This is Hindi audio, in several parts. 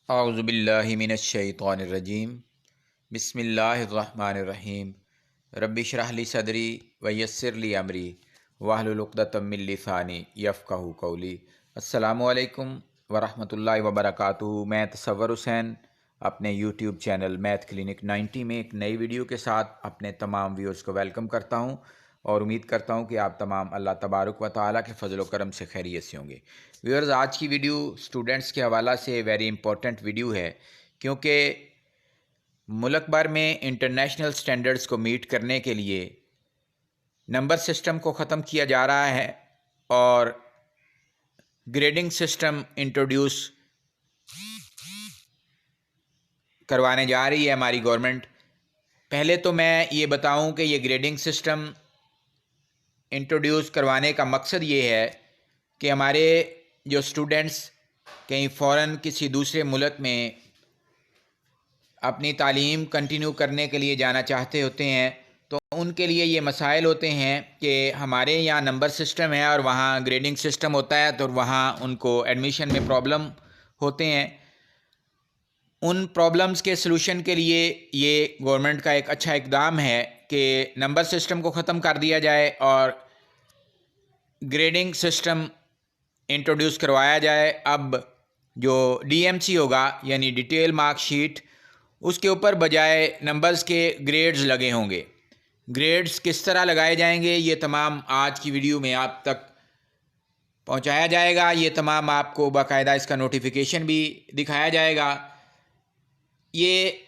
औज़ुबिल्लाहि मिनश्शैतानिर्रजीम बिस्मिल्लाहिर्रहमानिर्रहीम रब्बि इश्रह ली सदरी व यस्सिर ली अमरी वाहलुल उक़दतम मिन लिसानी यफ़क़हू क़ौली। अस्सलामु अलैकुम वरहमतुल्लाहि वबरकातुहू। मैं तसव्वुर हुसैन अपने यूट्यूब चैनल मैथ क्लिनिक 90 में एक नई वीडियो के साथ अपने तमाम व्यूअर्स को वेलकम करता हूं और उम्मीद करता हूं कि आप तमाम अल्लाह तबारक व तआला के फ़ज़ल व करम से खैरियत से होंगे। व्यूअर्स, आज की वीडियो स्टूडेंट्स के हवाला से वेरी इंपॉर्टेंट वीडियो है, क्योंकि मुल्क भर में इंटरनेशनल स्टैंडर्ड्स को मीट करने के लिए नंबर सिस्टम को ख़त्म किया जा रहा है और ग्रेडिंग सिस्टम इंट्रोड्यूस करवाने जा रही है हमारी गवर्नमेंट। पहले तो मैं ये बताऊं कि ये ग्रेडिंग सिस्टम इंट्रोड्यूस करवाने का मकसद ये है कि हमारे जो स्टूडेंट्स कहीं फ़ौरन किसी दूसरे मुल्क में अपनी तालीम कंटिन्यू करने के लिए जाना चाहते होते हैं, तो उनके लिए ये मसाइल होते हैं कि हमारे यहाँ नंबर सिस्टम है और वहाँ ग्रेडिंग सिस्टम होता है, तो वहाँ उनको एडमिशन में प्रॉब्लम होते हैं। उन प्रॉब्लम्स के सलूशन के लिए ये गवर्नमेंट का एक अच्छा इक़दाम है कि नंबर सिस्टम को ख़त्म कर दिया जाए और ग्रेडिंग सिस्टम इंट्रोड्यूस करवाया जाए। अब जो डीएमसी होगा यानी डिटेल मार्कशीट, उसके ऊपर बजाय नंबर्स के ग्रेड्स लगे होंगे। ग्रेड्स किस तरह लगाए जाएंगे ये तमाम आज की वीडियो में आप तक पहुंचाया जाएगा। ये तमाम आपको बाकायदा इसका नोटिफिकेशन भी दिखाया जाएगा। ये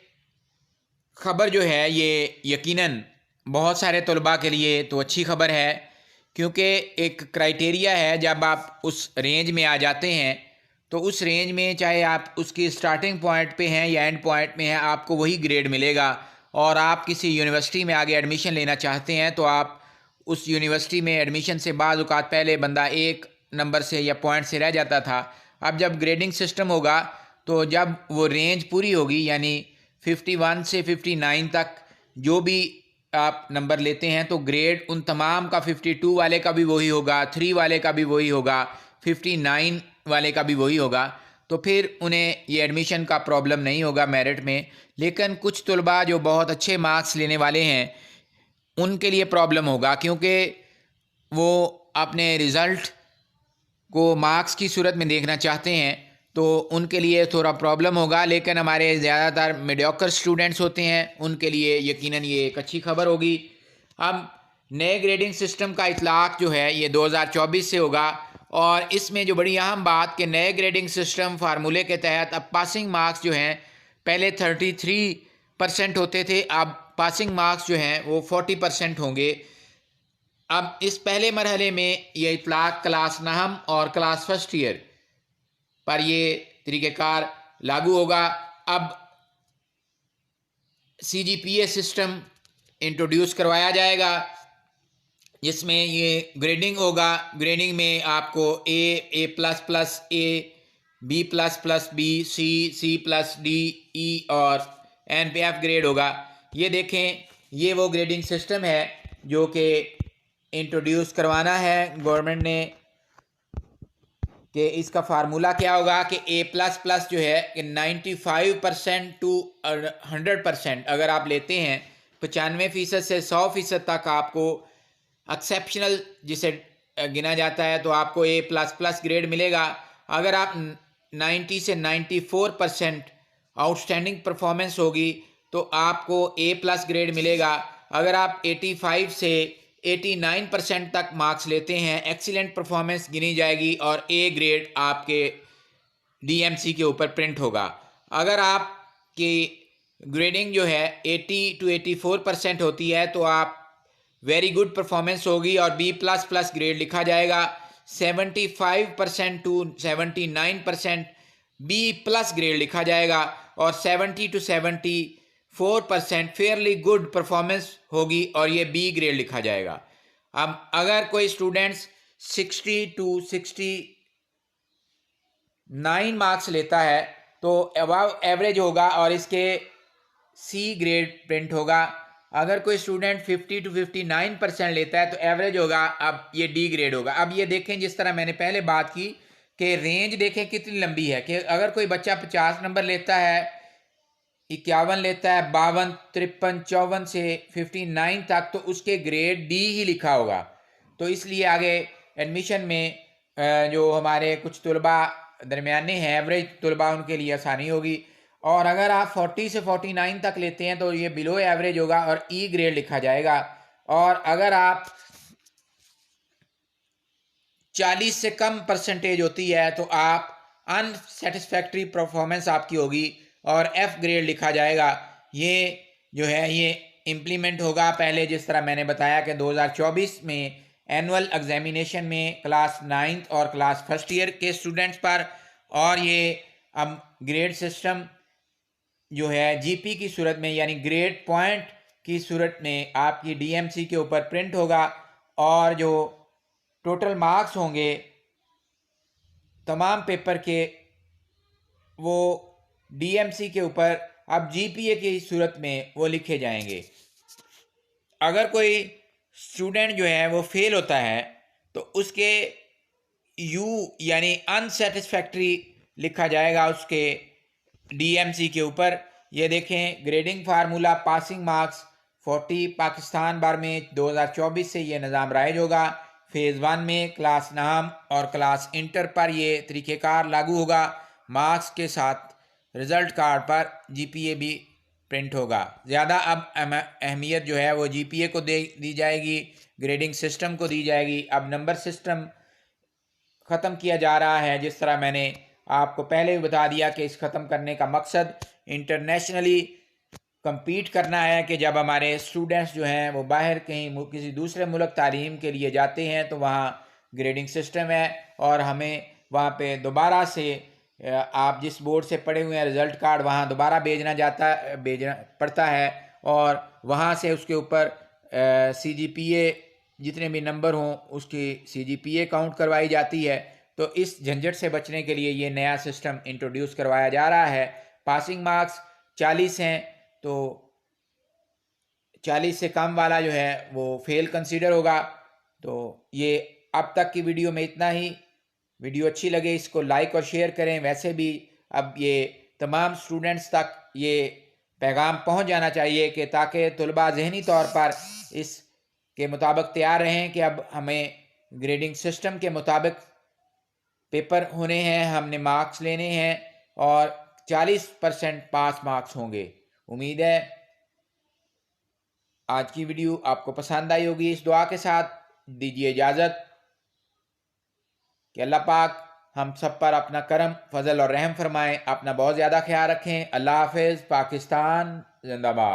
ख़बर जो है ये यकीनन बहुत सारे तलबा के लिए तो अच्छी ख़बर है, क्योंकि एक क्राइटेरिया है, जब आप उस रेंज में आ जाते हैं तो उस रेंज में चाहे आप उसकी स्टार्टिंग पॉइंट पे हैं या एंड पॉइंट में हैं, आपको वही ग्रेड मिलेगा। और आप किसी यूनिवर्सिटी में आगे एडमिशन लेना चाहते हैं तो आप उस यूनिवर्सिटी में एडमिशन से बाज़ औक़ात पहले बंदा एक नंबर से या पॉइंट से रह जाता था। अब जब ग्रेडिंग सिस्टम होगा तो जब वो रेंज पूरी होगी, यानी 51 से 59 तक जो भी आप नंबर लेते हैं, तो ग्रेड उन तमाम का 52 वाले का भी वही होगा, 3 वाले का भी वही होगा, 59 वाले का भी वही होगा। तो फिर उन्हें ये एडमिशन का प्रॉब्लम नहीं होगा मेरिट में। लेकिन कुछ तलबा जो बहुत अच्छे मार्क्स लेने वाले हैं उनके लिए प्रॉब्लम होगा, क्योंकि वो अपने रिज़ल्ट को मार्क्स की सूरत में देखना चाहते हैं, तो उनके लिए थोड़ा प्रॉब्लम होगा। लेकिन हमारे ज़्यादातर मीडियोकर स्टूडेंट्स होते हैं, उनके लिए यकीनन ये एक अच्छी खबर होगी। अब नए ग्रेडिंग सिस्टम का इतलाक़ जो है ये 2024 से होगा, और इसमें जो बड़ी अहम बात कि नए ग्रेडिंग सिस्टम फार्मूले के तहत अब पासिंग मार्क्स जो हैं पहले 33% होते थे, अब पासिंग मार्क्स जो हैं वो 40% होंगे। अब इस पहले मरहले में ये इतलाक़ क्लास नहम और क्लास फर्स्ट ईयर पर ये तरीक़ेकार लागू होगा। अब CGPA सिस्टम इंट्रोड्यूस करवाया जाएगा, जिसमें ये ग्रेडिंग होगा। ग्रेडिंग में आपको A plus plus A, B plus plus B, C plus D, E और N पे F ग्रेड होगा। ये देखें, ये वो ग्रेडिंग सिस्टम है जो कि इंट्रोड्यूस करवाना है गवर्नमेंट ने। कि इसका फार्मूला क्या होगा कि A प्लस प्लस जो है कि 95% टू 100% अगर आप लेते हैं, 95% से 100% तक आपको एक्सेप्शनल जिसे गिना जाता है, तो आपको A प्लस प्लस ग्रेड मिलेगा। अगर आप 90 से 94% आउटस्टैंडिंग परफॉर्मेंस होगी तो आपको A प्लस ग्रेड मिलेगा। अगर आप 85 से 89% तक मार्क्स लेते हैं, एक्सीलेंट परफॉर्मेंस गिनी जाएगी और A ग्रेड आपके DMC के ऊपर प्रिंट होगा। अगर आपकी ग्रेडिंग जो है 80 to 84% होती है तो आप वेरी गुड परफॉर्मेंस होगी और B प्लस प्लस ग्रेड लिखा जाएगा। 75% टू 79% B प्लस ग्रेड लिखा जाएगा और 70 to 74% फेयरली गुड परफॉर्मेंस होगी और ये B ग्रेड लिखा जाएगा। अब अगर कोई स्टूडेंट्स 60 to 69 मार्क्स लेता है तो अबव एवरेज होगा और इसके C ग्रेड प्रिंट होगा। अगर कोई स्टूडेंट 50 to 59% लेता है तो एवरेज होगा, अब ये D ग्रेड होगा। अब ये देखें, जिस तरह मैंने पहले बात की कि रेंज देखें कितनी लंबी है, कि अगर कोई बच्चा 50 नंबर लेता है, 51 लेता है, 52, 53, 54 से 59 तक, तो उसके ग्रेड डी ही लिखा होगा। तो इसलिए आगे एडमिशन में जो हमारे कुछ तलबा दरमियाने हैं, एवरेज तलबा, उनके लिए आसानी होगी। और अगर आप 40 से 49 तक लेते हैं तो ये बिलो एवरेज होगा और ई ग्रेड लिखा जाएगा। और अगर आप 40 से कम परसेंटेज होती है तो आप अनसेटिस्फैक्ट्री परफॉर्मेंस आपकी होगी और एफ ग्रेड लिखा जाएगा। ये जो है ये इम्प्लीमेंट होगा पहले, जिस तरह मैंने बताया कि 2024 में एनुअल एग्जामिनेशन में क्लास 9th और क्लास फर्स्ट ईयर के स्टूडेंट्स पर। और ये अब ग्रेड सिस्टम जो है जीपी की सूरत में, यानी ग्रेड पॉइंट की सूरत में आपकी डीएमसी के ऊपर प्रिंट होगा। और जो टोटल मार्क्स होंगे तमाम पेपर के, वो डीएमसी के ऊपर अब जीपीए की सूरत में वो लिखे जाएंगे। अगर कोई स्टूडेंट जो है वो फेल होता है तो उसके यू यानी अनसेटिस्फैक्ट्री लिखा जाएगा उसके डीएमसी के ऊपर। ये देखें grading formula, passing marks 40 Pakistan भर में 2024 से ये निज़ाम राइज होगा। फेज़ 1 में क्लास नाम और क्लास इंटर पर ये तरीक़ेकार लागू होगा। मार्क्स के साथ रिज़ल्ट कार्ड पर जीपीए भी प्रिंट होगा। ज़्यादा अब अहमियत जो है वो जीपीए को दी जाएगी, ग्रेडिंग सिस्टम को दी जाएगी। अब नंबर सिस्टम ख़त्म किया जा रहा है, जिस तरह मैंने आपको पहले भी बता दिया कि इस ख़त्म करने का मकसद इंटरनेशनली compete करना है, कि जब हमारे स्टूडेंट्स जो हैं वो बाहर कहीं किसी दूसरे मुल्क तालीम के लिए जाते हैं तो वहाँ ग्रेडिंग सिस्टम है और हमें वहाँ पे दोबारा से आप जिस बोर्ड से पढ़े हुए हैं रिज़ल्ट कार्ड वहाँ दोबारा भेजना पड़ता है और वहाँ से उसके ऊपर सीजीपीए जितने भी नंबर हों उसकी सीजीपीए काउंट करवाई जाती है। तो इस झंझट से बचने के लिए ये नया सिस्टम इंट्रोड्यूस करवाया जा रहा है। पासिंग मार्क्स 40 हैं तो 40 से कम वाला जो है वो फेल कंसीडर होगा। तो ये अब तक की वीडियो में इतना ही। वीडियो अच्छी लगे इसको लाइक और शेयर करें। वैसे भी अब ये तमाम स्टूडेंट्स तक ये पैगाम पहुंच जाना चाहिए कि ताकि तलबा ज़हनी तौर पर इस के मुताबिक तैयार रहें कि अब हमें ग्रेडिंग सिस्टम के मुताबिक पेपर होने हैं, हमने मार्क्स लेने हैं और 40% पास मार्क्स होंगे। उम्मीद है आज की वीडियो आपको पसंद आई होगी। इस दुआ के साथ दीजिए इजाज़त कि अल्लाह पाक हम सब पर अपना करम, फजल और रहम फरमाएं। अपना बहुत ज़्यादा ख्याल रखें। अल्लाह हाफिज़। पाकिस्तान जिंदाबाद।